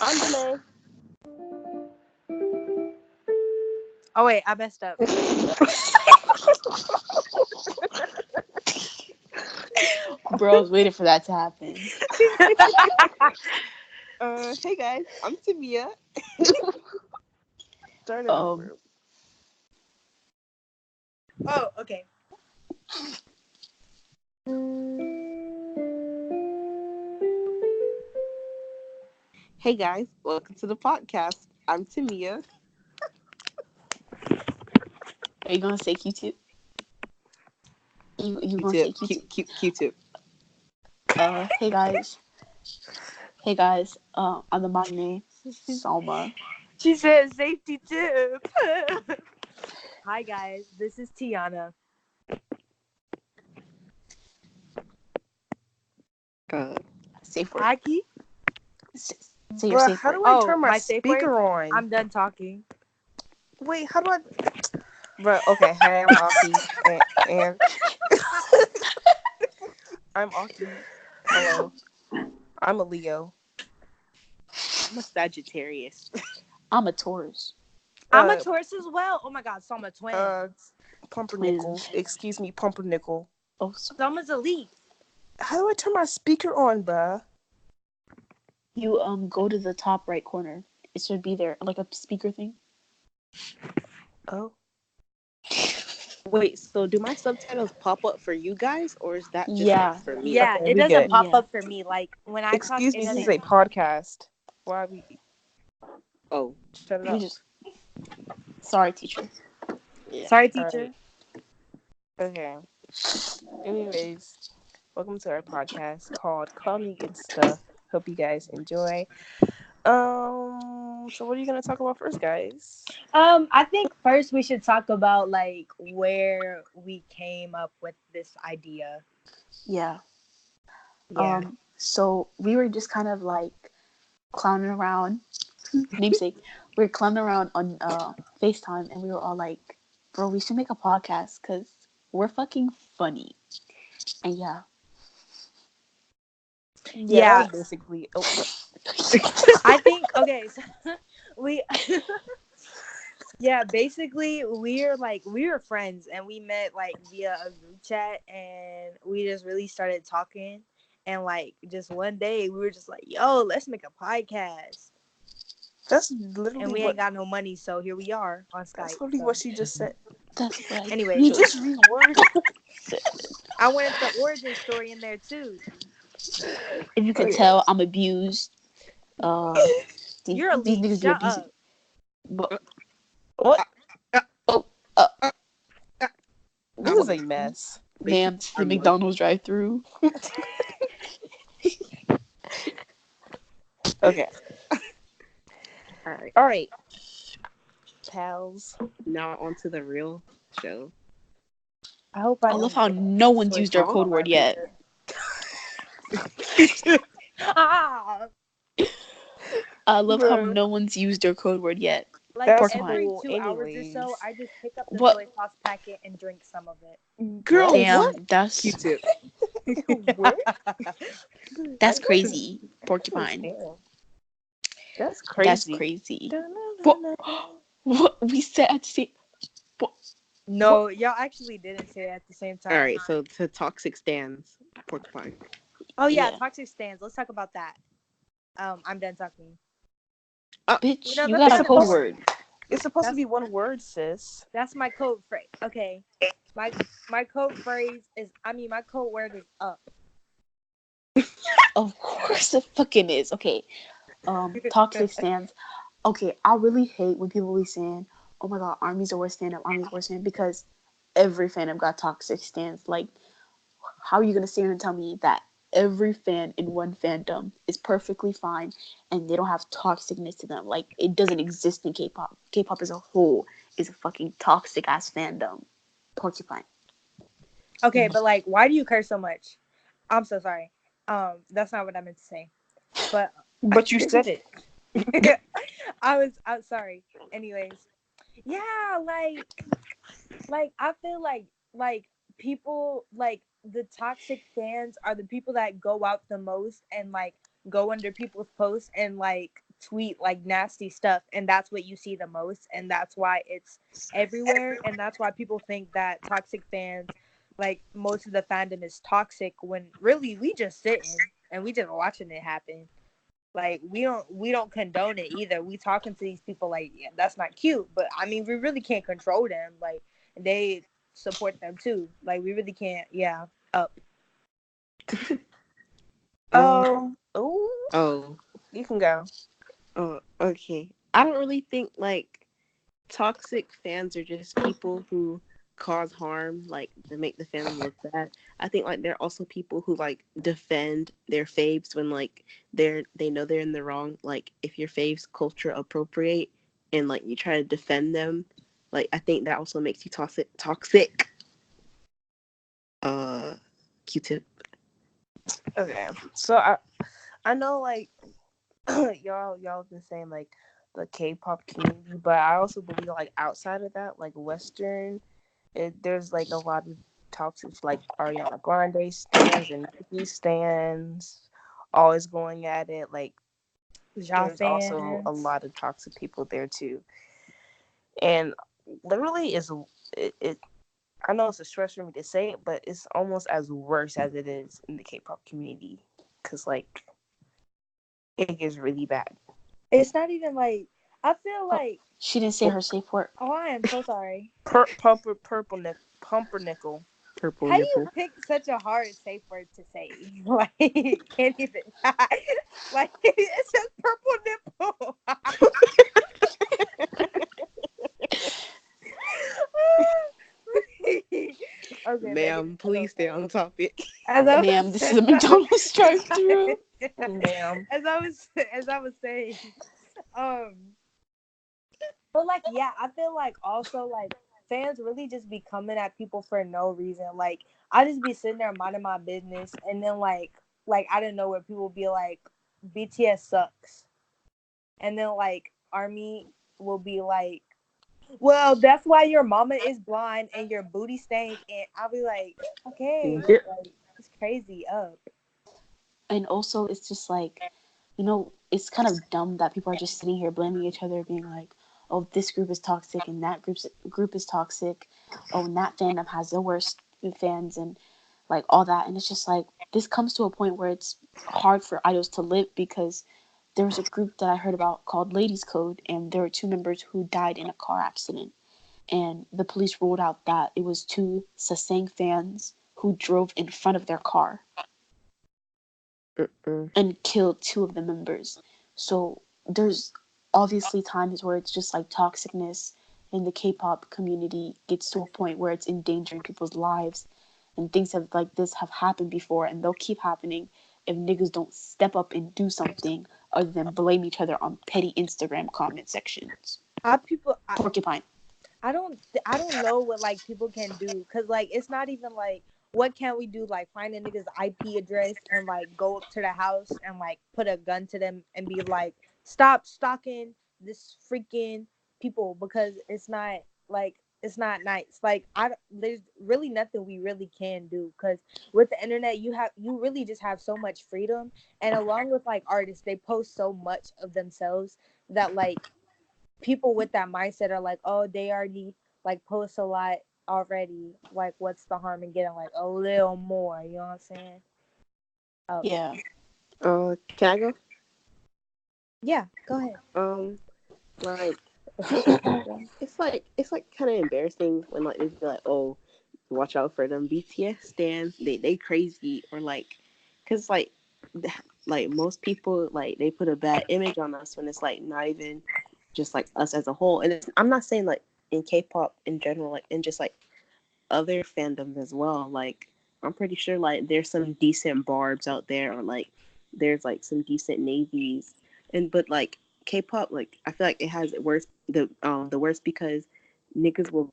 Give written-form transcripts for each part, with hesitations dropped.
I'm Janae. Oh wait, I messed up. Bro, I was waiting for that to happen. Hey guys, I'm Tamia. Start it Um, over. Oh, okay. Hey guys, welcome to the podcast. I'm Tamia. are you gonna say Q-tip? You gonna say Q-tip, Q-tip? Q-tip. Hey guys. Hey guys. I'm the Magne, Salma. She said safety tip. Hi guys, this is Tiana. Uh, Safe word. Aki. Say your bruh, safe how word. do I Oh, turn my my safe word. speaker on? I'm done talking. Wait, how do I? Bruh, okay. Hey, I'm Aki, and I'm Aki. Hello, I'm a Leo. I'm a Sagittarius. I'm a Taurus. I'm a Uh, Taurus as well. Oh my God, Soma uh, twins. Pumpernickel. Twins. Excuse me, Pumpernickel. Oh, sorry. Soma's elite. How do I turn my speaker on, bruh? You go to the top right corner. It should be there, like a speaker thing. Oh, Wait, so do my subtitles pop up for you guys, or is that just like Yeah. for me? Yeah, okay, it we doesn't good. pop Yeah. up for me. Like when I talk, Excuse it me, this is doesn't. a podcast. Why we Oh, shut it We up? just. Sorry, teacher. yeah. Sorry, All teacher. right. Okay. Anyways, welcome to our podcast called Call Me Good Stuff. Hope you guys enjoy. So what are you gonna talk about first, guys? I think first we should talk about like where we came up with this idea. Yeah. Yeah. So we were just kind of like clowning around. Namesake. We were clowning around on FaceTime, and we were all like, "Bro, we should make a podcast because we're fucking funny." And yeah. Yeah, that Yeah, was basically. Oh, I think okay. So we yeah, basically we were friends and we met like via a group chat and we just really started talking and like just one day we were just like, "Yo, let's make a podcast." that's And literally we what. ain't got no money, so here we are on That's Skype. literally what So, she just said. That's right. You anyways, just reworded. I wanted the origin story in there too. If you could Okay. tell, I'm abused. Uh, You're these elite. niggas be Shut abusing. up. But What? oh, uh, This is a mess. ma'am, the McDonald's drive-through. Okay. All right. All right, pals. Now on to the real show. I hope I I love don't how get no one's switched used our off Huh? code on my word yet. picture. Ah! I love how Bruh, no one's used their code word yet. Like that's Porcupine. every cool. 2 hours or so, Anyways, I just pick up the What? soy sauce packet and drink some of it. what? Girl, what? Damn, that's Q-tip. What? that's crazy. Porcupine. Damn. That's That's crazy. crazy. What? What we said at the same. What? No, y'all actually didn't say it at the same All time. right, so to toxic stands, porcupine. Oh yeah, Yeah, toxic stands. Let's talk about that. I'm done talking. You bitch, know you that's got It's a kind of code supposed. word. boring. It's supposed to That's be one word, sis. my code phrase. Okay, my my code phrase is. I mean, my code word is up. Of course, it fucking is. Okay. Toxic stands. Okay, I really hate when people be saying, "Oh my god, Army's the worst stand up. Army's the worst stand," because every fandom got toxic stands. Like, how are you gonna sit here and tell me that every fan in one fandom is perfectly fine and they don't have toxicness to them? Like, it doesn't exist in K-pop. K-pop as a whole is a fucking toxic ass fandom. Porcupine. Okay, but like, why do you curse so much? I'm so sorry. That's not what I meant to say. But But you said it. I'm sorry. Anyways, yeah, like I feel like people like the toxic fans are the people that go out the most and like go under people's posts and like tweet like nasty stuff, and that's what you see the most, and that's why it's everywhere, and that's why people think that toxic fans, like most of the fandom is toxic, when really we just sitting and we just watching it happen. Like we don't condone it either. We talking to these people like, yeah, that's not cute, but I mean we really can't control them. Like they support them too. Like we really can't. Yeah, up. Um. Oh, Oh. you can go. Oh. Okay. I don't really think like toxic fans are just people who cause harm, like to make the fandom look bad. I think like there are also people who like defend their faves when like they know they're in the wrong. Like if your faves culture appropriate and like you try to defend them, like I think that also makes you toxic. Toxic. Q-tip. Okay, so I know like y'all been saying like the K-pop community, but I also believe like outside of that, like Western, there's like a lot of toxic like Ariana Grande stands and Nicki stands, always going at it. Like Ja there's also a fans. lot of toxic people there too, and literally it. I know it's a stretch for me to say it, but it's almost as worse as it is in the K-pop community, because like it gets really bad. It's not even like I feel Oh, like. she didn't say her safe word. Oh, I am so sorry. Pumpernickel. Purple How do you nipple. pick such a hard safe word to say? Like can't even. Like it's just purple nipple. Okay, Megan. Ma'am, please stay on topic. As I Ma'am, was, this is a McDonald's drive-through. Ma'am. as I was saying, um, but like, yeah, I feel like also like fans really just be coming at people for no reason. Like, I just be sitting there minding my business, and then like I don't know where people be like, BTS sucks, and then like Army will be like, well, that's why your mama is blind and your booty stank, and I'll be like, okay, Yeah. like it's crazy up. And also, it's just like, it's kind of dumb that people are just sitting here blaming each other, being like, "Oh, this group is toxic, and that group is toxic. Oh, and that fandom has the worst fans, and like all that." And it's just like this comes to a point where it's hard for idols to live because there was a group that I heard about called Ladies Code, and there were two members who died in a car accident, and the police ruled out that it was two Sasang fans who drove in front of their car Mm-mm. and killed two of the members. So there's obviously times where it's just like toxicness in the K-pop community gets to a point where it's endangering people's lives, and things have like this have happened before, and they'll keep happening if niggas don't step up and do something other than blame each other on petty Instagram comment sections. I people I, Porcupine. I don't know what like people can do because like it's not even like what can we do, like find a nigga's IP address and like go up to the house and like put a gun to them and be like, stop stalking this freaking people, because it's not like it's not nice. Like there's really nothing we really can do because with the internet you really just have so much freedom, and along with like artists, they post so much of themselves that like people with that mindset are like, oh, they already like post a lot already. Like, what's the harm in getting like a little more? You know what I'm saying? Oh, Yeah. Can I go? yeah. Go ahead. Um, like it's like kind of embarrassing when like they be like, oh, watch out for them BTS stands. They crazy or like, cause like most people like they put a bad image on us when it's like not even just like us as a whole. And I'm not saying like in K-pop in general, like in just like other fandoms as well. Like I'm pretty sure like there's some decent barbs out there, or like there's like some decent navies, and but like K-pop, like I feel like it has the worst because niggas will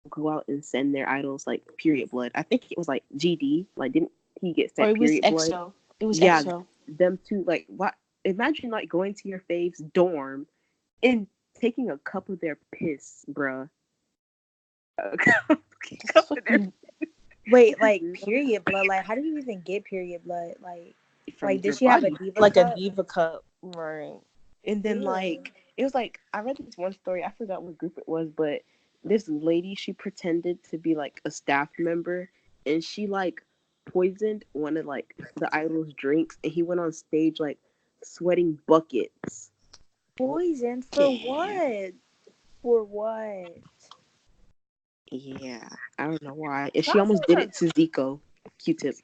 go out and send their idols like period blood. I think it was like GD, like didn't he get Or sent it was period blood? EXO. It was Yeah, EXO. them too. Like what? Imagine like going to your fave's dorm and taking a cup of their piss, bruh. A That's cup of their fucking Wait, like piss period blood. Like, how do you even get period blood? Like from did your she have a body. diva Like a cup? diva cup. Right. And then Yeah. like it was like I read this one story. I forgot what group it was, but this lady, she pretended to be like a staff member, and she like poisoned one of like the idol's drinks, and he went on stage like sweating buckets. Poison for what? For what? Yeah, I don't know why. And she almost Sausage did are it to Zico, Q-Tip.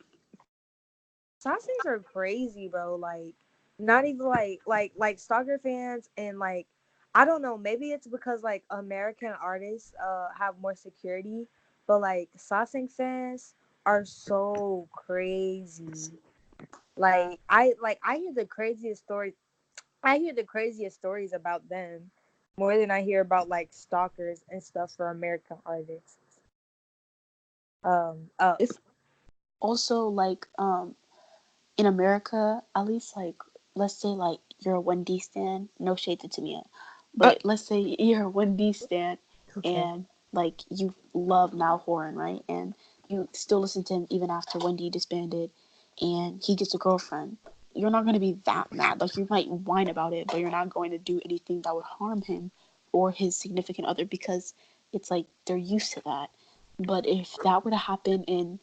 sausage are crazy, bro. Like, not even like stalker fans and like, I don't know. Maybe it's because like American artists have more security, but like sausage fans are so crazy. Like I hear the craziest stories. I hear the craziest stories about them more than I hear about like stalkers and stuff for American artists. Oh, It's Also, like, in America, at least, like, let's say, like, you're a Wendy stan, no shade to Tamia, but let's say you're a Wendy stan okay. and, like, you love Niall Horan, right? And you still listen to him even after Wendy disbanded and he gets a girlfriend. You're not going to be that mad. Like, you might whine about it, but you're not going to do anything that would harm him or his significant other because it's like they're used to that. But if that were to happen in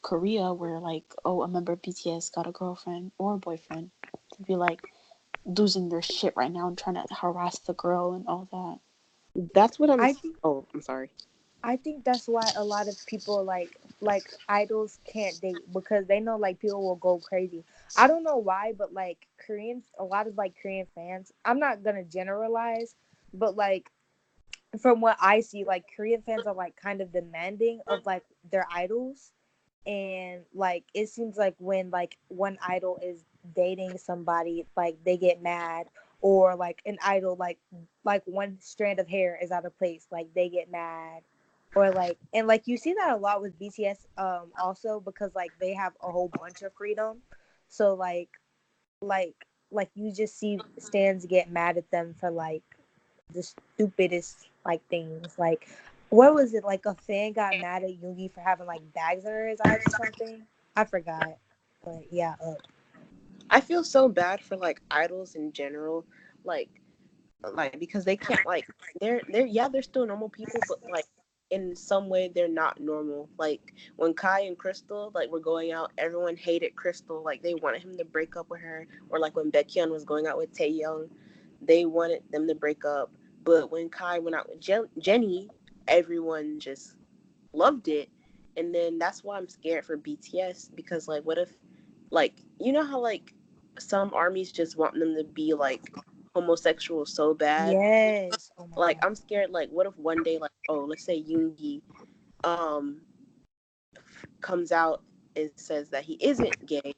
Korea, where like, oh, a member of BTS got a girlfriend or a boyfriend, to be like losing their shit right now and trying to harass the girl and all that. that's what I'm. I think Oh, I'm sorry. I think that's why a lot of people like idols can't date because they know like people will go crazy. I don't know why, but like Koreans, a lot of like Korean fans. I'm not gonna generalize, but like from what I see, like Korean fans are like kind of demanding of like their idols, and like it seems like when like one idol is dating somebody, like they get mad, or like an idol like one strand of hair is out of place, like they get mad, or like and like you see that a lot with BTS also because like they have a whole bunch of freedom, so like like you just see stands get mad at them for like the stupidest like things. Like what was it? Like a fan got mad at Yoongi for having like bags under his eyes or something. I forgot. But yeah, I feel so bad for like idols in general, like because they can't like they're yeah they're still normal people, but like in some way they're not normal. Like when Kai and Crystal like were going out, everyone hated Crystal. Like they wanted him to break up with her. Or like when Baekhyun was going out with Taeyoung, they wanted them to break up. But when Kai went out with Jenny, everyone just loved it. And then that's why I'm scared for BTS, because like what if like you know how like some armies just want them to be like homosexual so bad. yes. Oh my Like god. I'm scared like what if one day like oh let's say Yoongi um comes out and says that he isn't gay.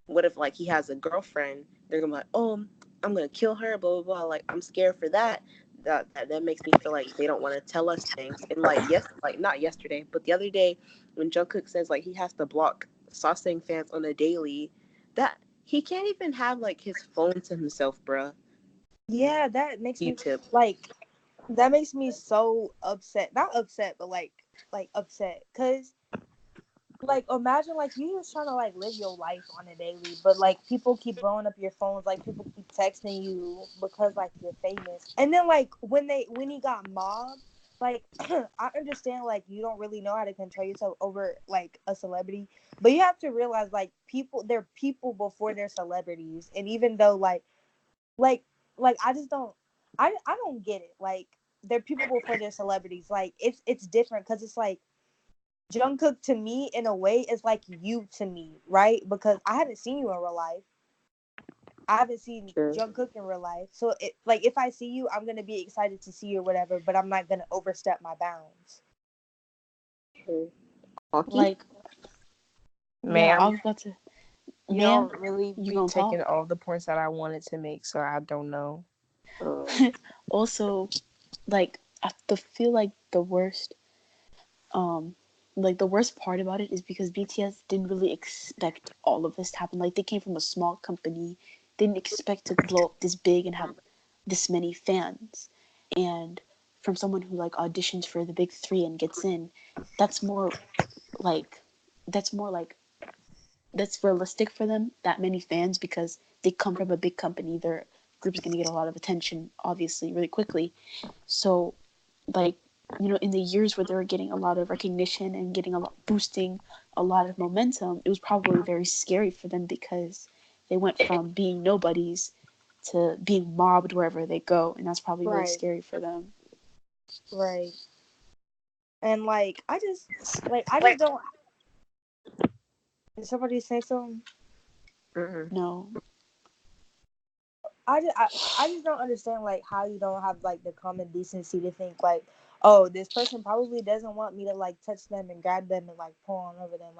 What if like he has a girlfriend? They're gonna be like, oh, I'm gonna kill her, blah blah blah. Like I'm scared for that. That makes me feel like they don't want to tell us things. And like yes, like not yesterday, but the other day when Jungkook says like he has to block Sasang fans on a daily, that he can't even have like his phone to himself, bruh. Yeah, that makes me Q-tip. like that makes me so upset. Not upset, but like upset. Cause like imagine like you just trying to like live your life on a daily, but like people keep blowing up your phones, like people keep texting you because like you're famous. And then like when he got mobbed, like I understand like you don't really know how to control yourself over like a celebrity, but you have to realize like people they're people before they're celebrities. And even though like like I just don't I don't get it. Like they're people before they're celebrities. Like it's different because it's like Jungkook to me in a way is like you to me, right? Because I haven't seen you in real life. I haven't seen Sure. Jungkook in real life. So it like if I see you, I'm gonna be excited to see you or whatever, but I'm not gonna overstep my bounds. Sure. Hockey. Like, yeah, I Ma'am, was about to, y'all ma'am, really you be gonna taking talk? all the points that I wanted to make, so I don't know. Also, like, feel like um, the worst part about it is because BTS didn't really expect all of this to happen. Like, they came from a small company, didn't expect to blow up this big and have this many fans. And from someone who like auditions for the big three and gets in, that's more like that's more like that's realistic for them, that many fans, because they come from a big company, their group's going to get a lot of attention, obviously, really quickly. So, like, you know, in the years where they were getting a lot of recognition and getting boosting a lot of momentum, it was probably very scary for them because they went from being nobodies to being mobbed wherever they go, and that's probably really Right. scary for them. Right. And like I just don't. Did somebody say something? No. I just don't understand like how you don't have like the common decency to think like, oh, this person probably doesn't want me to like touch them and grab them and like pull on over them.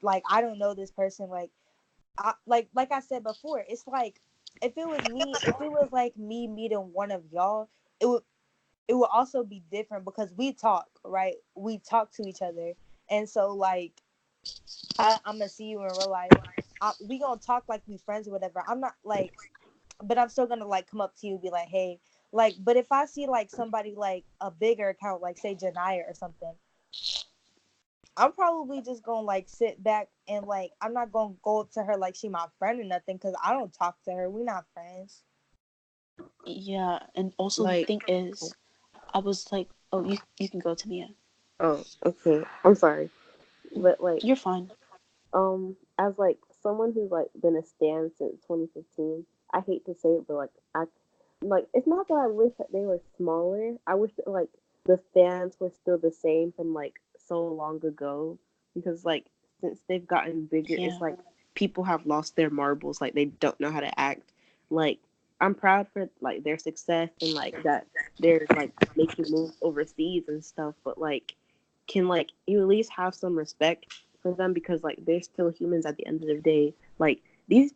Like I don't know this person. Like I said before, it's like if it was like me meeting one of y'all, it would it would also be different because we talk, right? We talk to each other, and so like I'm gonna see you in real life. We gonna talk like we friends or whatever. I'm not like, but I'm still gonna like come up to you and be like, hey, like. But if I see like somebody like a bigger account, like say Janaya or something, I'm probably just gonna like sit back and like I'm not gonna go up to her like she my friend or nothing because I don't talk to her. We not friends. Yeah, and also the Like, thing is, I was like, oh, you can go, Tamia. oh, okay. I'm sorry, but like, You're fine. as like someone who's like been a stan since 2015, I hate to say it, but like it's not that I wish that they were smaller. I wish that like the fans were still the same from like so long ago, because like since they've gotten bigger, Yeah. it's like people have lost their marbles. Like they don't know how to act. Like I'm proud for like their success and like that they're like making moves overseas and stuff, but like can like you at least have some respect for them, because like they're still humans at the end of the day. Like these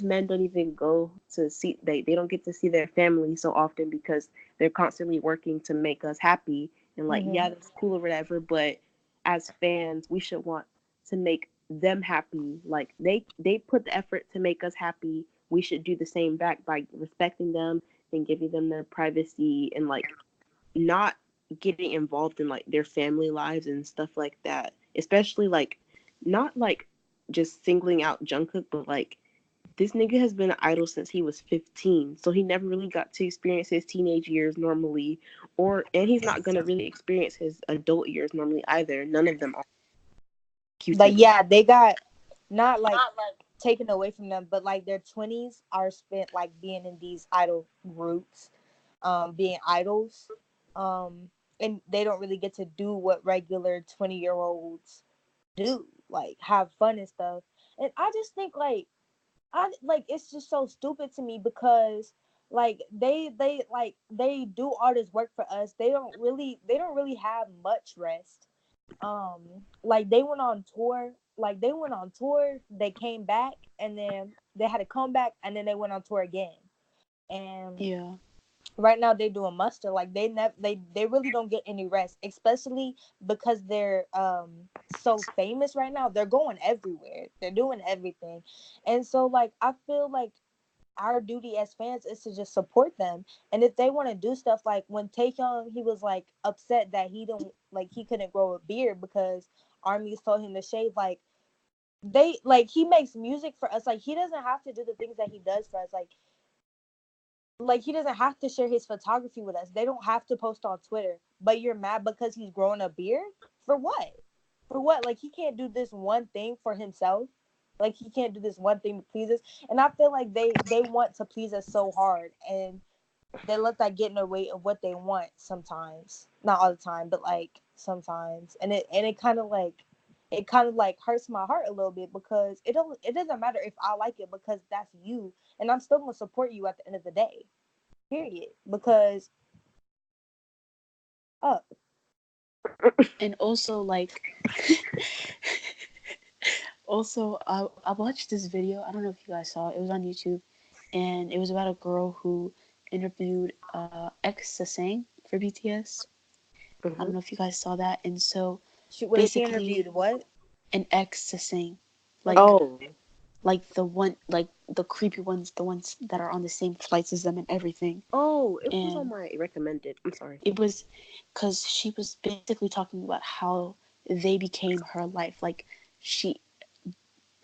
men don't even go to see, they don't get to see their family so often because they're constantly working to make us happy. And like, Mm-hmm. yeah, that's cool or whatever, but as fans we should want to make them happy. Like they put the effort to make us happy, we should do the same back by respecting them and giving them their privacy, and like not getting involved in like their family lives and stuff like that. Especially like not like just singling out Jungkook, but like this nigga has been an idol since he was 15, so he never really got to experience his teenage years normally, or and he's not gonna really experience his adult years normally either. None of them are. Like Q-tip. yeah, they got not like taken away from them, but like their 20s are spent like being in these idol groups, being idols, and they don't really get to do what regular 20-year-olds do, like have fun and stuff. And I just think I like it's just so stupid to me because like they do all this work for us. They don't really have much rest. um like they went on tour, they came back, and then they had to come back, and then they went on tour again. And Yeah. right now they're doing muster, like they really don't get any rest, especially because they're so famous right now. They're going everywhere, they're doing everything. And so like I feel like our duty as fans is to just support them. And if they want to do stuff, like when Taehyung, he was like upset that he couldn't grow a beard because armies told him to shave. He makes music for us. Like he doesn't have to do the things that he does for us. Like he doesn't have to share his photography with us. They don't have to post on Twitter. But you're mad because he's growing a beard? For what? For what? Like he can't do this one thing for himself. Like he can't do this one thing to please us. And I feel like they want to please us so hard, and they let that get in the way of what they want sometimes. Not all the time, but like sometimes. And it kind of like hurts my heart a little bit because it doesn't matter if I like it because that's you, and I'm still gonna support you at the end of the day. Period. Because up. And also like also I watched this video. I don't know if you guys saw it. It was on YouTube, and it was about a girl who interviewed ex Sasang for BTS. I don't Hmm. know if you guys saw that. And so She basically interviewed what? an ex Sasang, like Okay. Oh, the one, like the creepy ones, the ones that are on the same flights as them and everything. oh, it was on And my recommended. I'm sorry. it was because she was basically talking about how they became her life. Like she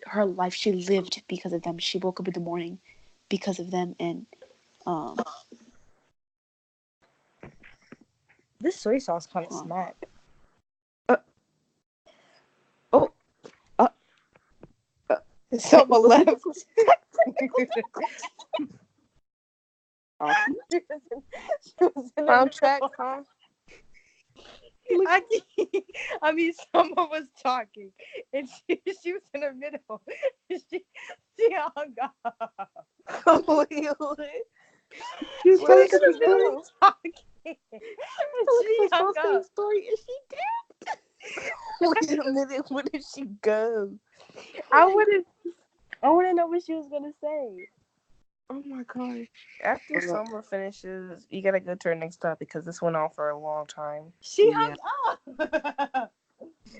her life, she lived because of them. She woke up in the morning because of them, and um, This soy sauce kind of hold on. smack. Oh, Someone left. awesome. Soundtrack, huh? I mean, someone was talking, and she was in the middle. She hung up. She was She telling was us in a the middle story. of talking, and she hung up. Story, and she did. Wait a minute, where did she go? I want to know what she was gonna say. Oh my god. After Summer finishes, you gotta go to her next topic because this went on for a long time. She Yeah. hung up.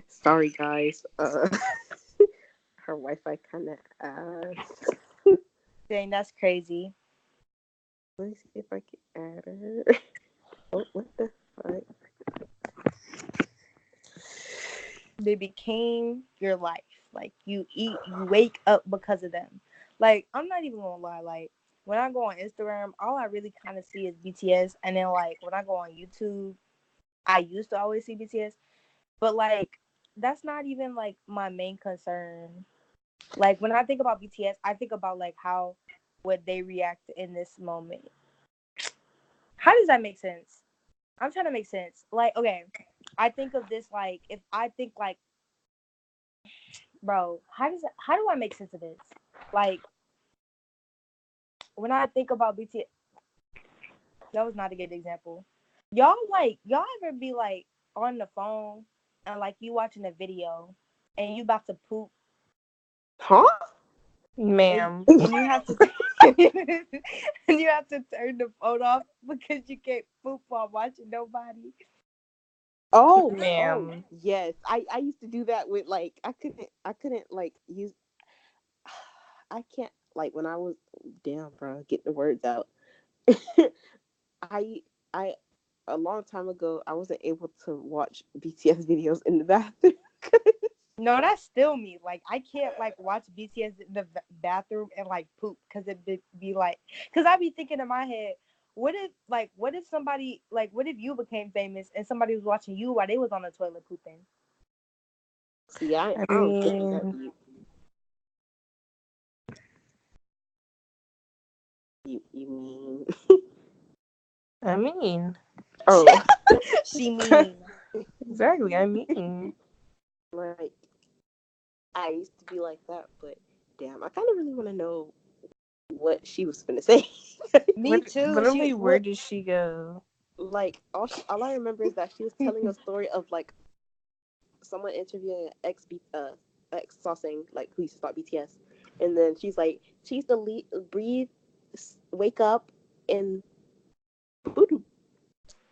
Sorry, guys. Her Wi-Fi kind of. Dang, that's crazy. Let me see if I can add her. Oh, what the fuck? They became your life. Like you eat, you wake up because of them. Like I'm not even gonna lie. Like when I go on Instagram, all I really kind of see is BTS, and then like when I go on YouTube, I used to always see BTS, but like that's not even like my main concern. Like when I think about BTS, I think about like how would they react in this moment. How does that make sense? I'm trying to make sense. Like okay, I think of this like if I think like bro, how do I make sense of this? Like when I think about BTS, that was not a good example. Y'all ever be like on the phone and like you watching a video and you about to poop Huh? Ma'am. and you have to and you have to turn the phone off because you can't poop while watching nobody. Oh, Ma'am. yes. I used to do that with like I couldn't like use I can't like when I was damn bro, get the words out. I I a long time ago I wasn't able to watch BTS videos in the bathroom. No, that's still me. Like I can't like watch BTS in the bathroom and like poop because it be like because I be thinking in my head, what if somebody like what if you became famous and somebody was watching you while they was on the toilet pooping? See, I I don't think that mean, you mean I mean, oh She mean. exactly. I mean, like I used to be like that, but damn, I kind of really want to know what she was gonna say. Me too. literally, where did she go? Like all I remember is that she was telling a story of like someone interviewing ex Saucing, like who used to start BTS, and then she's like, she used to breathe, wake up, and boo.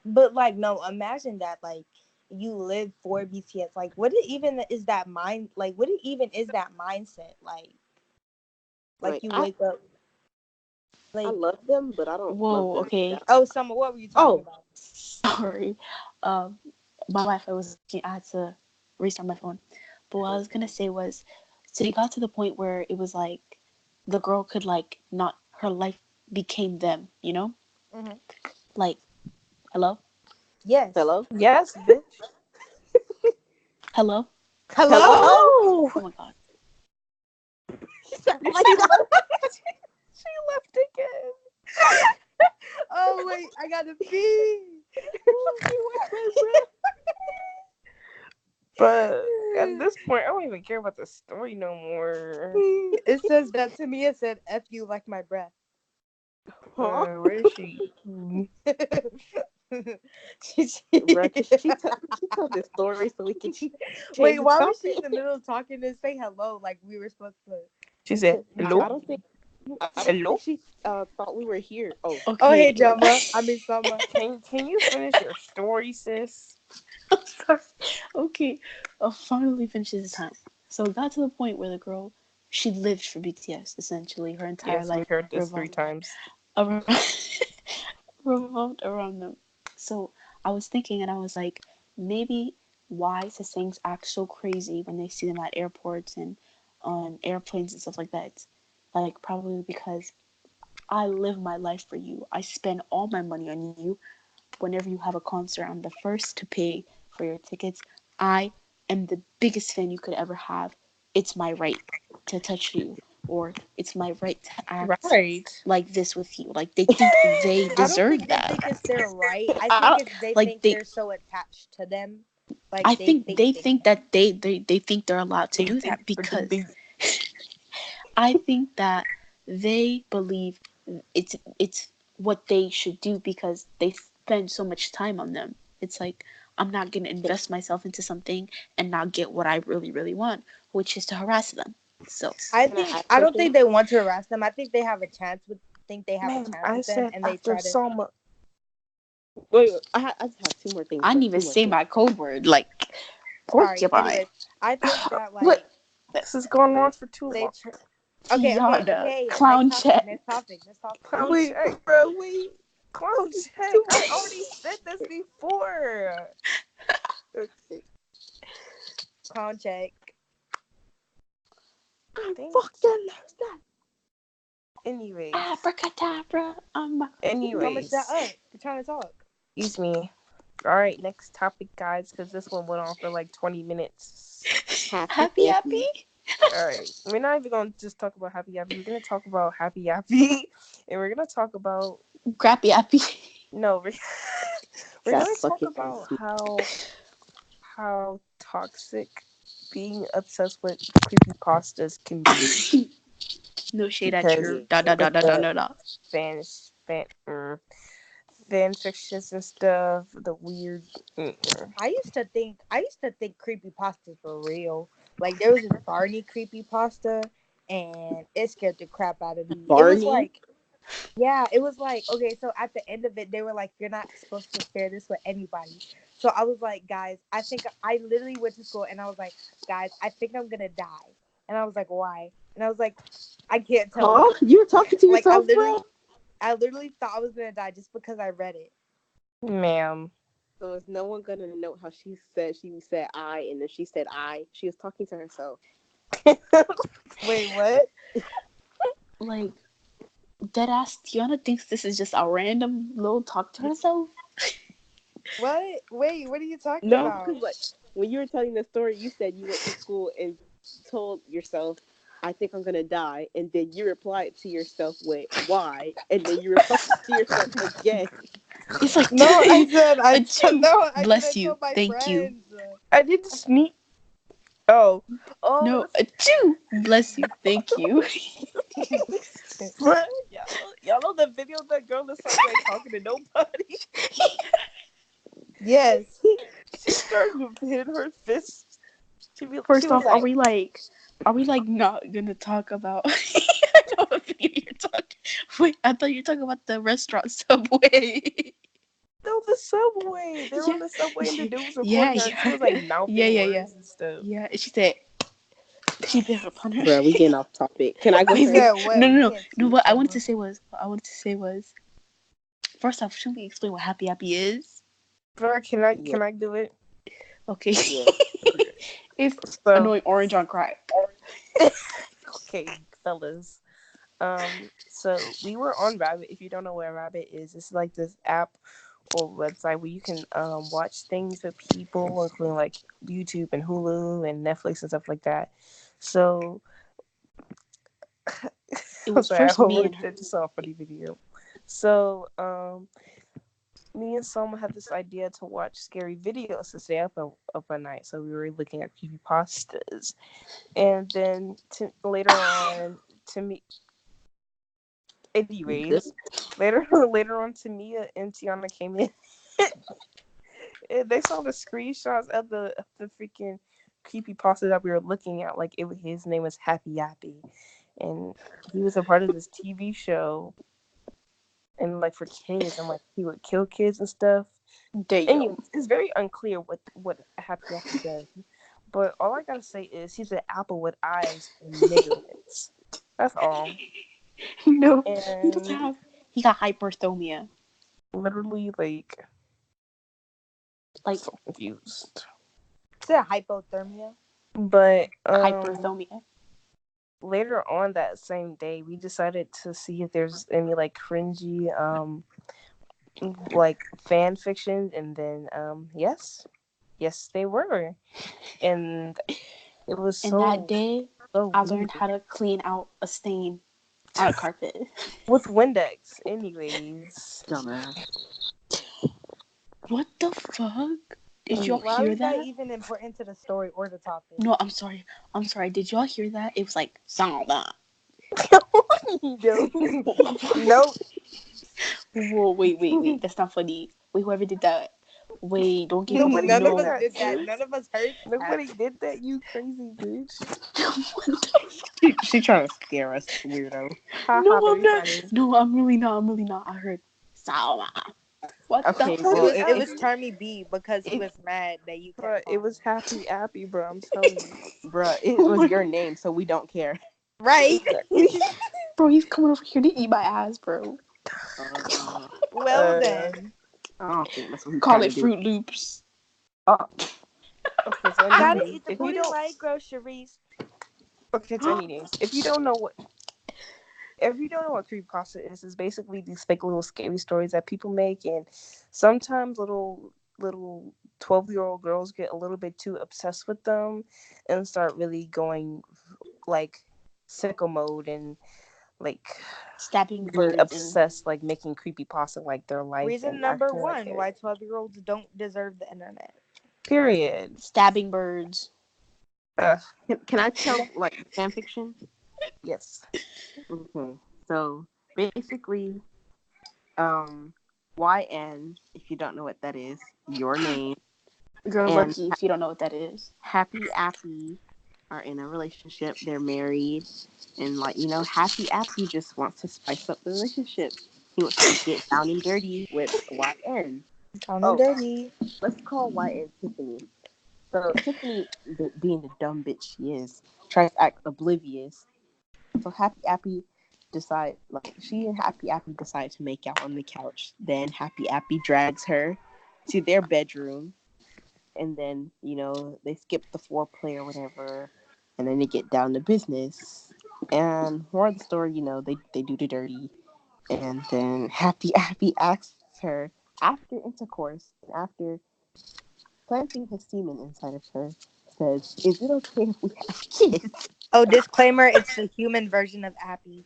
But like no, imagine that like you live for BTS. Like what it even is that mind like what it even is that mindset? Like Like you wake up I like love them, but I don't love Whoa, them okay. that. oh Summer, what were you talking about? Sorry. My Wi-Fi was. I had to restart my phone. But what I was gonna say was, so you got to the point where it was like, the girl could like not. Her life became them. You know, Mm-hmm. like, hello, Yes. Hello, Yes, bitch. hello. Hello? hello. Oh my god. Like She left again. Oh wait, I gotta pee. But at this point, I don't even care about the story no more. It says that to me. It said "F you" like my breath. huh? Where is she? Bruh, she tell this story so we can change Wait, the why was she in topic. the middle of talking to say hello like we were supposed to? She said, I "Hello, don't think hello." she thought we were here. Oh, Oh Okay. hey Jama, I mean Summer. Can you finish your story, sis? I'm sorry. Okay. Finally finishes the time. So it got to the point where the girl, she lived for BTS essentially. Her entire Yes, we life heard this three revolved times. around revolved around them. So I was thinking, and I was like, maybe why Sasaengs act so crazy when they see them at airports and on airplanes and stuff like that, it's like probably because I live my life for you. I spend all my money on you. Whenever you have a concert, I'm the first to pay for your tickets. I am the biggest fan you could ever have. It's my right to touch you, or it's my right to act Right. like this with you. Like they think they I don't deserve think they that. think it's their right. I I think don't, it's they like think they. they're so attached to them. Like I they think they think that they think they're allowed to They do think that that they, because they I think that they believe it's what they should do because they spend so much time on them. It's like I'm not gonna invest myself into something and not get what I really really want, which is to harass them. So Can I add I don't something? think they want to harass them. I think they have a chance with think they have a man, chance I with them said and they after try to Soma. Wait, I just have two more things. I didn't Though. even Two more say things. my code word like sorry. porcupine. Anyways, I think that What? like This is going on for too they long. okay, Tiana, hey, clown check. next topic, next topic. Clown Wait, check. bro, wait. Clown check. I already said this before. Okay. Clown check. I Thanks. fucking lost that. Anyways. Abracadabra. Anyways. Shut up. You're trying to talk. Excuse me. All right, next topic, guys, because this one went on for like 20 minutes. Happy happy. All right, we're not even going to just talk about Happy Happy. We're going to talk about Happy Happy, and we're going to talk about Crappy happy. no, we're going That's to talk fucking about crazy. how toxic being obsessed with creepypastas can be No shade at because you. Da da da with da da the da da. fan fictions and stuff, the weird. I used to think creepypastas were real. Like there was this Barney creepypasta and it scared the crap out of me. It was Barney? like yeah, it was like okay, so at the end of it they were like you're not supposed to share this with anybody. So I was like, guys, I think I literally went to school and I was like, guys, I think I'm gonna die. And I was like, why? And I was like, I can't tell Huh? you. You were talking to Like yourself, bro? I literally thought I was gonna die just because I read it. Ma'am. So is no one gonna note how she said I and then she said I? She was talking to herself. Wait, what? Like deadass Tiana thinks this is just a random little talk to herself. What? Wait, what are you talking No, about? because like when you were telling the story, you said you went to school and told yourself, "I think I'm gonna die," and then you replied to yourself with "Why?" and then you replied to yourself again. It's like No, I said achoo. no, I said I Bless you. told my Thank you. friends. I did sneak. Oh, No, achoo. Bless you. Thank you. But y'all know the video of that girl in the subway talking to nobody. Yes. She started hitting her fist. She First was off, are like, we like not gonna talk about I know what video you're talking. Wait, I thought you were talking about the restaurant Subway. "No, the subway." They're on Yeah. the subway, and the dude was Yeah, recording her. And she was yeah. like mouthing words and stuff. Yeah, and she said she bit upon her. Bro, we getting off topic. Can I go You Wait, wait. said first? what? No, We no, no. can't No, see what each I wanted other. to say was first off, should we explain what Happy Happy is? Bro, Yeah, can I do it? Okay. yeah. It's So annoying orange on crack. okay, fellas. So we were on Rabbit. If you don't know where Rabbit is, it's like this app or website where you can watch things with people, including like YouTube and Hulu and Netflix and stuff like that. So It I'm was sorry, I first me and almost her. did just saw a funny video. So me and Selma had this idea to watch scary videos to stay up at night. So we were looking at creepypastas, and then later on to me. You good? Anyways, later on, Tamia and Tiana came in. And they saw the screenshots of the freaking creepypasta that we were looking at. Like his name was Happy Yappy, and he was a part of this TV show, and like for kids, and like he would kill kids and stuff. Damn. Anyway, it's very unclear what Happy Yappy does. But all I gotta say is he's an apple with eyes and nigger lips. That's all. No, And he got hyperthomia. literally, like, Like so confused. Is it hypothermia? But hyperthomia. later on that same day, we decided to see if there's any like cringy like fan fiction, and then yes they were, and it was And that so day, so I weird learned how to clean out a stain on a carpet. with Windex. Anyways, Dumbass. What the fuck? Did y'all Why hear was that that? even important to the story or the topic? No, I'm sorry. Did y'all hear that? It was like Samba. no, nope. Whoa, wait. That's not funny. Wait, whoever did that. Wait, don't give me Nobody None of did us no. that, did that. sis. None of us heard that. Nobody did that. You crazy bitch. What the She trying to scare us, weirdo. Ha ha. No, I'm Very not. funny. No, I'm really not. I heard Salma. What Okay, the well, It Happy was Charmy B because he it, was mad that you bro, kept it calling. was Happy Appy, bro. I'm telling you. bruh, it Oh was my- your name, so we don't care. Right. Exactly. Bro, he's coming over here to eat my ass, bro. Well then. I don't think that's what he's Call trying it to do. Fruit Loops. Oh, Okay, so Gotta anyways, eat the if you booty don't, like groceries. okay, so anyways, if you don't know what creepypasta is, it's basically these fake little scary stories that people make, and sometimes little 12-year-old girls get a little bit too obsessed with them and start really going like sicko mode and like Stabbing being birds and obsessed, like making creepypasta like their life Reason and number acting like one it. why 12-year-olds don't deserve the internet. Period. stabbing birds. Ugh, can I tell like fan fiction? yes. Okay, so basically, YN. If you don't know what that is, your name You're and lucky if you don't know what that is. Happy Appy are in a relationship. They're married, and like Happy Appy just wants to spice up the relationship. He wants to get down and dirty with YN. Down and Oh, dirty. let's call YN Tiffany. So Tiffany, being the dumb bitch she is, tries to act oblivious. So Happy Appy she and Happy Appy decide to make out on the couch. Then Happy Appy drags her to their bedroom, and then they skip the foreplay or whatever, and then they get down to business. And more of the story, they do the dirty, and then Happy Appy asks her after intercourse, after planting his semen inside of her, says, "Is it okay if we have kids?" Oh, disclaimer, it's the human version of Appy.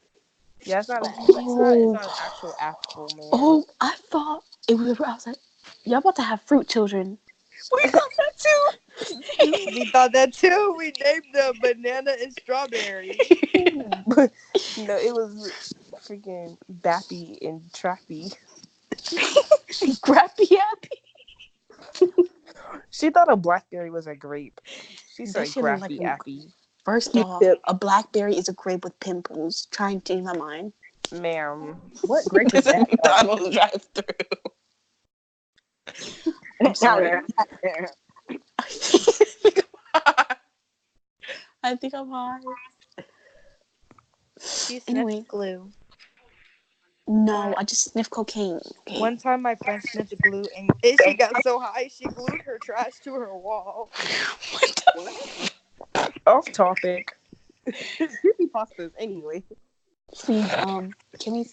Yeah, it's Oh, not an actual apple, man. oh! I thought it was. I was like, y'all about to have fruit children. We thought that too. We thought that too. We named them Banana and Strawberry. But no, it was freaking Bappy and Trappy. Grappy happy. She thought a blackberry was a grape. She That said shit look like grappy appy. First off, a blackberry is a grape with pimples. Try and change my mind. Ma'am. What grape is This is that? McDonald's drive-through. I'm sorry. I think I'm high. She sniffed Anyway, glue. no, I just sniffed cocaine. Okay. One time my friend sniffed glue and she got so high she glued her trash to her wall. What the Off topic. Creepypastas, anyway. Please, can we?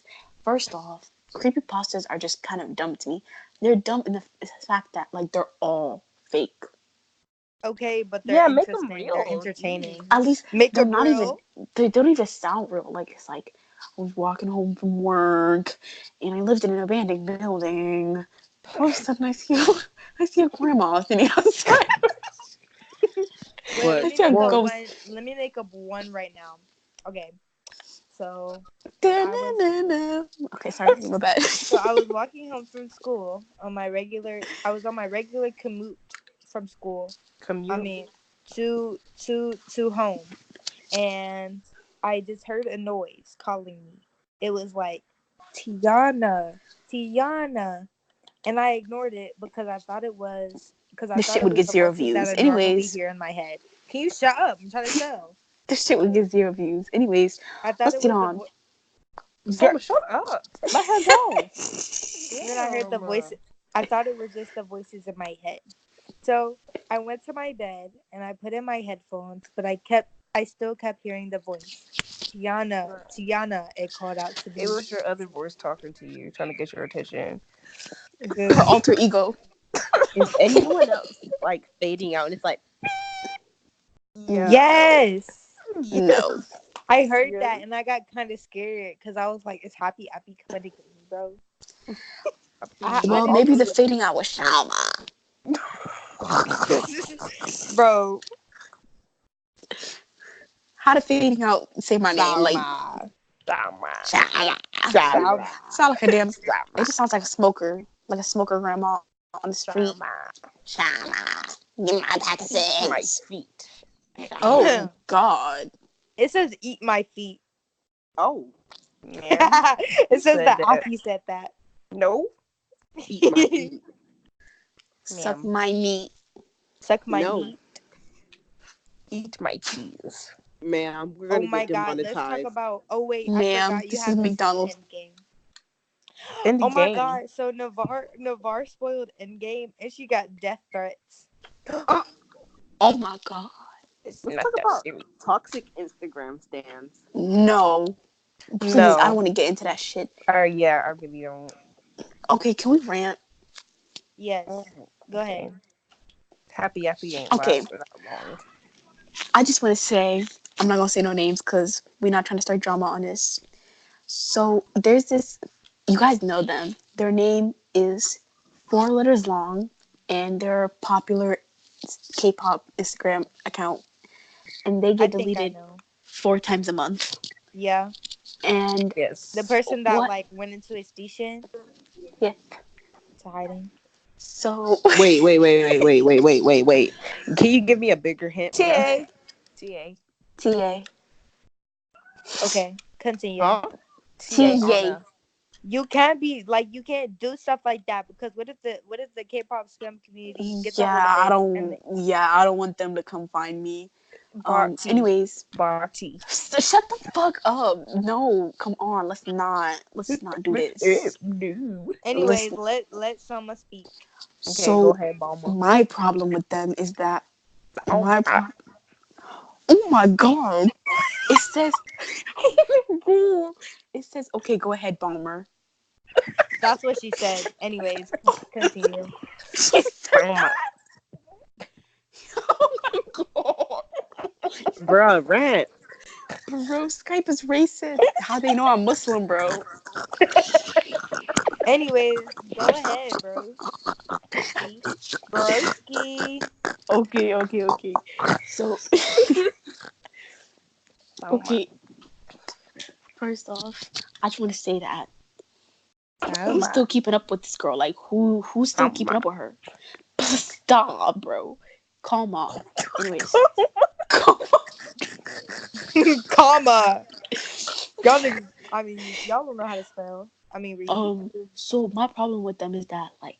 First off, creepypastas are just kind of dumb to me. They're dumb in the fact that like they're all fake. Okay, but they're Yeah, make 'em interesting. real. They're entertaining. At least Make they're them not real. even. They don't even sound real. Like it's like I was walking home from work, and I lived in an abandoned building. All of a sudden, I see a grandma sitting outside. Wait, I see a ghost. let me make up one right now. Okay, so Okay, sorry, my bad. so I was walking home from school on my regular. I was on my regular commute from school. I Commute. mean, to home, and I just heard a noise calling me. It was like Tiana, Tiana, and I ignored it because I thought it was This shit would get 0 voices that views. I normally Anyways, hear in my head. Can you shut up? I'm trying to tell. this shit would get 0 views. Anyways, I thought let's it get was on. Selma, shut up. Let her go. And then I heard the voice. I thought it was just the voices in my head. So I went to my bed and I put in my headphones, but I still kept hearing the voice. Tiana, it called out to It be. was your other voice talking to you, trying to get your attention. Her alter ego. Is anyone else like fading out? And it's like, Yeah. Yes, No. I heard Yes. that and I got kind of scared because I was like, "Is Happy Appy coming to get me, bro?" I Well, didn't, maybe the fading out was Shalma. bro. How to fading out say my name? Like Salma, Shalma. Salma. Sound like a damn. It just sounds like a smoker, grandma on the street. Shalma. Give me my pack of My cigs. feet. Oh God. It says "eat my feet." oh, Yeah. It says said that that. Appy said that. No. eat my feet. Suck Ma'am. my meat. Suck my No. meat. Eat my cheese. Ma'am, we're Oh gonna my get God, let's talk demonetized. about. Oh wait, I Ma'am, forgot you this is haven't seen McDonald's. Endgame. In the Oh my game. God, so Navar spoiled Endgame and she got death threats. Oh my God. It's Let's not talk that about serious. toxic Instagram stands. No. Please, No. I don't want to get into that shit. Yeah, I really don't. Okay, can we rant? Yes, go ahead. Happy ain't Okay. last for that long. I just want to say, I'm not gonna say no names because we're not trying to start drama on this. So there's this, you guys know them. Their name is 4 letters long, and they're a popular K-pop Instagram account, and they I get think I deleted know. 4 times a month. Yeah, And Yes. the person that what? like went into a station Yeah. to hiding. So Wait. Can you give me a bigger hint? TA, TA. TA, Okay, continue. Huh? TA. Anna. You can't be like you can't do stuff like that because what if the K-pop scam community gets a hold Yeah, of I it don't. Yeah, I don't want them to come find me. Barty. Anyways, Barty. shut the fuck up. No, come on. Let's not do this. No. anyways, Listen. let Summer speak. Okay, go So ahead, Balma. my problem with them is that Oh, oh my God. It says it says okay, go ahead, Bomber. That's what she said. Anyways, continue. She said Balma. oh my God. Bruh, rant. Bro, Skype is racist. How they know I'm Muslim, bro? Anyways, go ahead, bro. Broski. Okay. So okay. First off, I just want to say that who's still keeping up with this girl? Like who's still keeping up with her? Stop, bro. Calm off. Anyways. Calm Comma. Y'all niggas, I mean, y'all don't know how to spell. I mean, read. So my problem with them is that like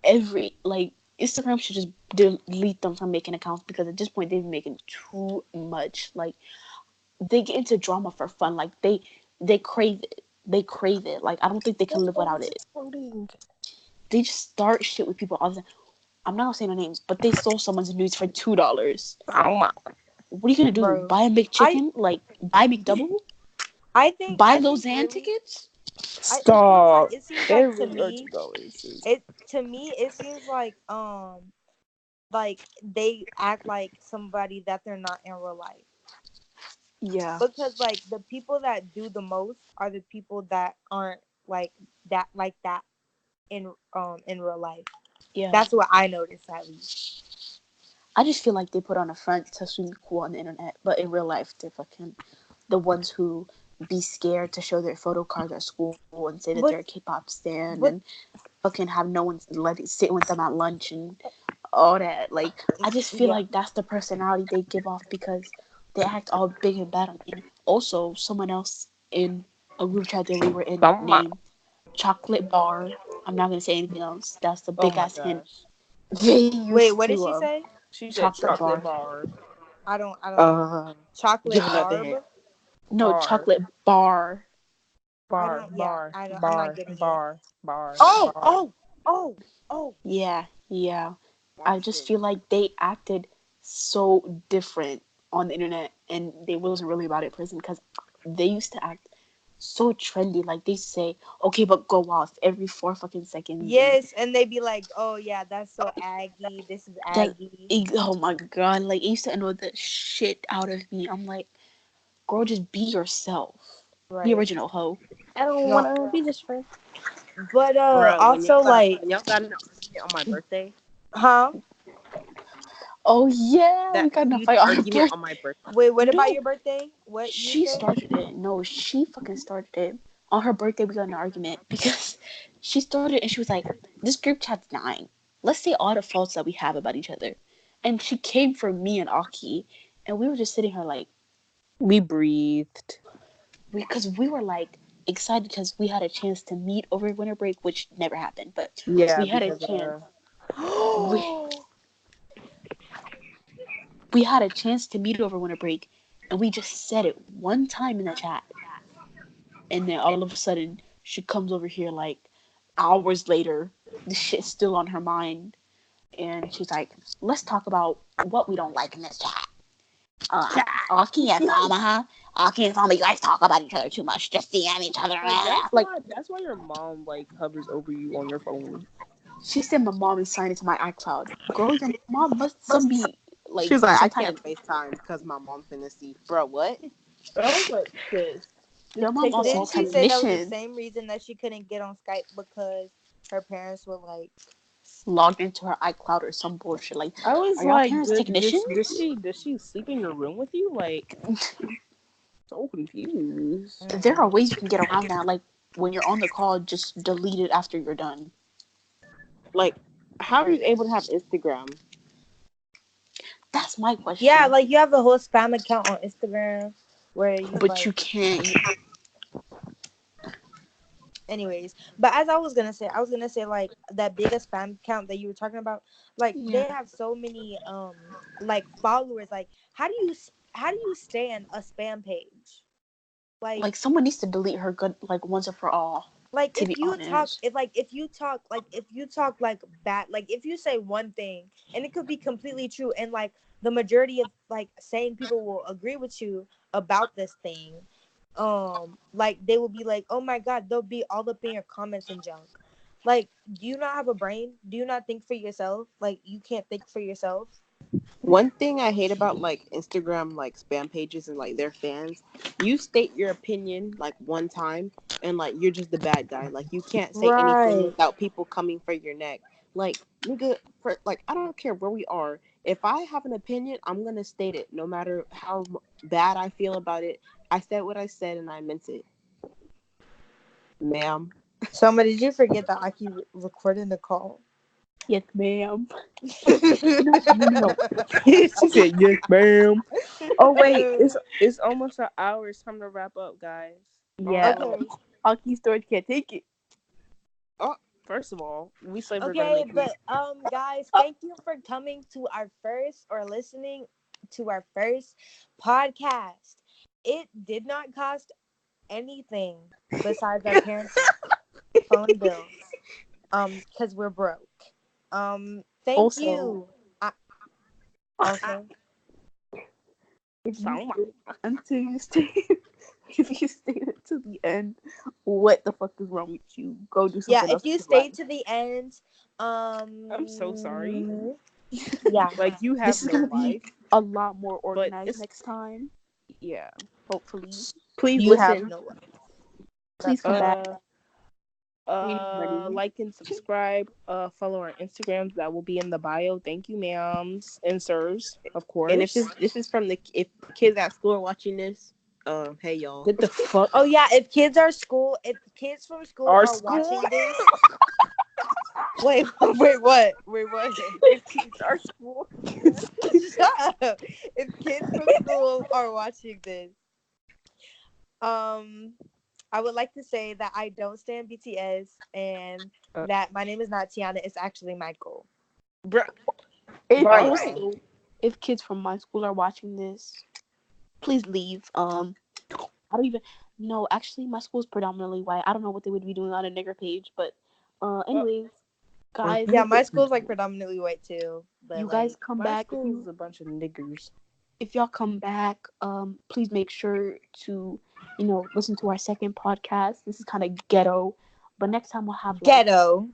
Instagram should just delete them from making accounts because at this point they've been making too much. Like they get into drama for fun. Like they crave it. They crave it. Like I don't think they can live without it. They just start shit with people all the time. I'm not gonna say no names, but they stole someone's nudes for $2. Balma. What are you gonna do? Bro, Buy a McChicken? Like buy McDouble? I think Buy I those think Zan really, tickets? Stop. it seems They like to really are me, too racist. it seems like they act like somebody that they're not in real life. Yeah. Because like the people that do the most are the people that aren't like that in real life. Yeah. That's what I noticed at least. I just feel like they put on a front to seem cool on the internet, but in real life they're fucking the ones who be scared to show their photo cards at school and say that But they're a K-pop stan but and fucking have no one sit with them at lunch and all that. Like I just feel yeah. like that's the personality they give off because they act all big and bad. And also, someone else in a group chat that we were in Balma. named Chocolate Bar. I'm not gonna say anything else. That's the Oh big my ass hint. gosh. They Wait, used what did to she say? She said chocolate chocolate bar. bar. I don't know. Chocolate Give another barb. hint. No, Bar. chocolate bar. I Bar. don't. Yeah, Bar. I'm not Bar. getting it. Bar. Bar. Oh, Bar. oh. Yeah. I Watch just this. feel like they acted so different on the internet and they wasn't really about it in person because they used to act so trendy. Like they say, okay, but go off every 4 fucking seconds. Yes, and they be like, "Oh yeah, that's so Aggie. This is That, Aggie." oh my god, like it used to annoy the shit out of me. I'm like, girl, just be yourself. The Right. original hoe. I don't No. want to be just friends. But Bro, also like, when y'all got an argument on my birthday, huh? Oh yeah, we that got in a huge fight on her argument birthday. on my birthday. Wait, what about No, your birthday? What you she say? started it. No, she fucking started it. On her birthday, we got in an argument because she started and she was like, "This group chat's dying. Let's say all the faults that we have about each other." And she came for me and Aki, and we were just sitting here like, We breathed. because we were like excited because we had a chance to meet over winter break, which never happened, but Yeah, we had a because chance. We, we had a chance to meet over winter break, and we just said it one time in the chat, and then all of a sudden she comes over here like hours later, the shit's still on her mind, and she's like, let's talk about what we don't like in this chat. Aki and Fama, Aki and Fama, you guys talk about each other too much, just DM each other. Like, that's why your mom like hovers over you on your phone. she said my mom is signed into my iCloud. Girl, your mom must be She like was like, I some kind can't of, FaceTime because my mom finna see. Bro, what? I was like, sis, your just mom take it also Didn't off she your. say that was the technician same reason that she couldn't get on Skype because her parents were like, logged into her iCloud or some bullshit. Like, I was are y'all like, parents technicians? Does she sleep in your room with you? Like, so confused. There are mm. ways you can get around that. Like when you're on the call, just delete it after you're done. Like, how are you able to have Instagram? That's my question. Yeah, like you have a whole spam account on Instagram where you But like. you can't. Anyways, but as I was gonna say like that biggest spam account that you were talking about, like they Yeah. have so many like followers. Like how do you stand a spam page? Like Like someone needs to delete her good like once and for all. like To be honest. if you talk like bad, like if you say one thing and it could be completely true, and like the majority of like saying people will agree with you about this thing, like they will be like, oh my god, they'll be all up in your comments and junk. Like, do you not have a brain? Do you not think for yourself? Like, you can't think for yourself? One thing I hate about like Instagram, like spam pages and like their fans, you state your opinion like one time and like you're just the bad guy. Like you can't say anything Right. without people coming for your neck. Like nigga, for like I don't care where we are. If I have an opinion, I'm gonna state it, no matter how bad I feel about it. I said what I said and I meant it, ma'am. Soma, did you forget that I keep recording the call? Yes, ma'am. No. She said yes, ma'am. Oh wait, it's almost an hour. It's time to wrap up, guys. Yeah. Okay. Aki storage can't take it. First of all, we said we're gonna Okay, make but guys, thank you for coming to our first or listening to our first podcast. It did not cost anything besides our parents' phone bills. Because we're broke. Thank Also, you. Also, if you sound stay until you stay if you stay until the end, what the fuck is wrong with you? Go do yeah, something if else you with your stay life. to the end, I'm so sorry. yeah. Like you have This is no gonna be life, a lot more but organized it's next time. yeah. Hopefully. Please You have listen. no life. Please That's come back. We need money. Like and subscribe. Follow our Instagrams that will be in the bio. Thank you, ma'ams and sirs, of And if course. this is from the if kids at school are watching this, hey y'all. Get the fuck Oh yeah, if kids from school our are school. watching this, wait, wait, what? Wait, what? If kids our school. Shut up. If kids from school are watching this, I would like to say that I don't stand BTS and that my name is not Tiana, it's actually Michael. Bruh. And Bye. also, if kids from my school are watching this, please leave. I don't even no, actually my school is predominantly white. I don't know what they would be doing on a nigger page, but anyways, guys, Yeah, my school's like predominantly white too. But you like guys come My back school is a bunch of niggers. if y'all come back, please make sure to listen to our second podcast. This is kind of ghetto, but next time we'll have Ghetto.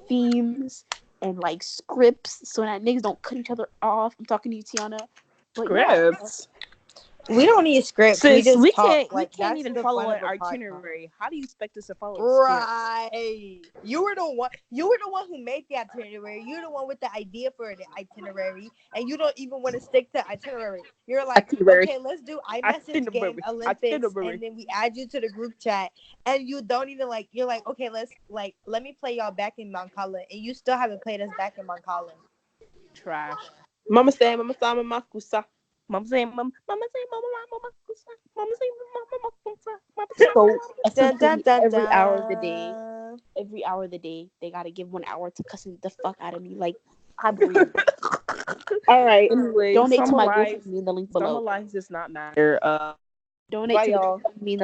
themes and like scripts so that niggas don't cut each other off. I'm talking to you, Tiana. But Scripts. We don't need scripts. We Since just we talk. can't, Like we can't that's even the follow fun an of a podcast. itinerary. How do you expect us to follow a script? Right. You were the one. You were the one who made the itinerary. You're the one with the idea for the itinerary, and you don't even want to stick to itinerary. You're like, Itinerary. okay, let's do iMessage game Itinerary. Olympics, Itinerary. and then we add you to the group chat, and you don't even like. You're like, okay, let me play y'all back in Mount Collin, and you still haven't played us back in Mount Collin. Trash. Mama say, Mama say, Mama kusa. Mama say, Mama say, Mama kusa. Mama say, Mama kusa. Mama say, So Dun, essentially, dun, dun, every hour of the day, they gotta give 1 hour to cussing the fuck out of me. Like, I believe it. All right. Anyways, Donate to Summer my Lives. GoFundMe in the link Summer below. Lives does not matter. Donate Bye, to y'all. the GoFundMe in the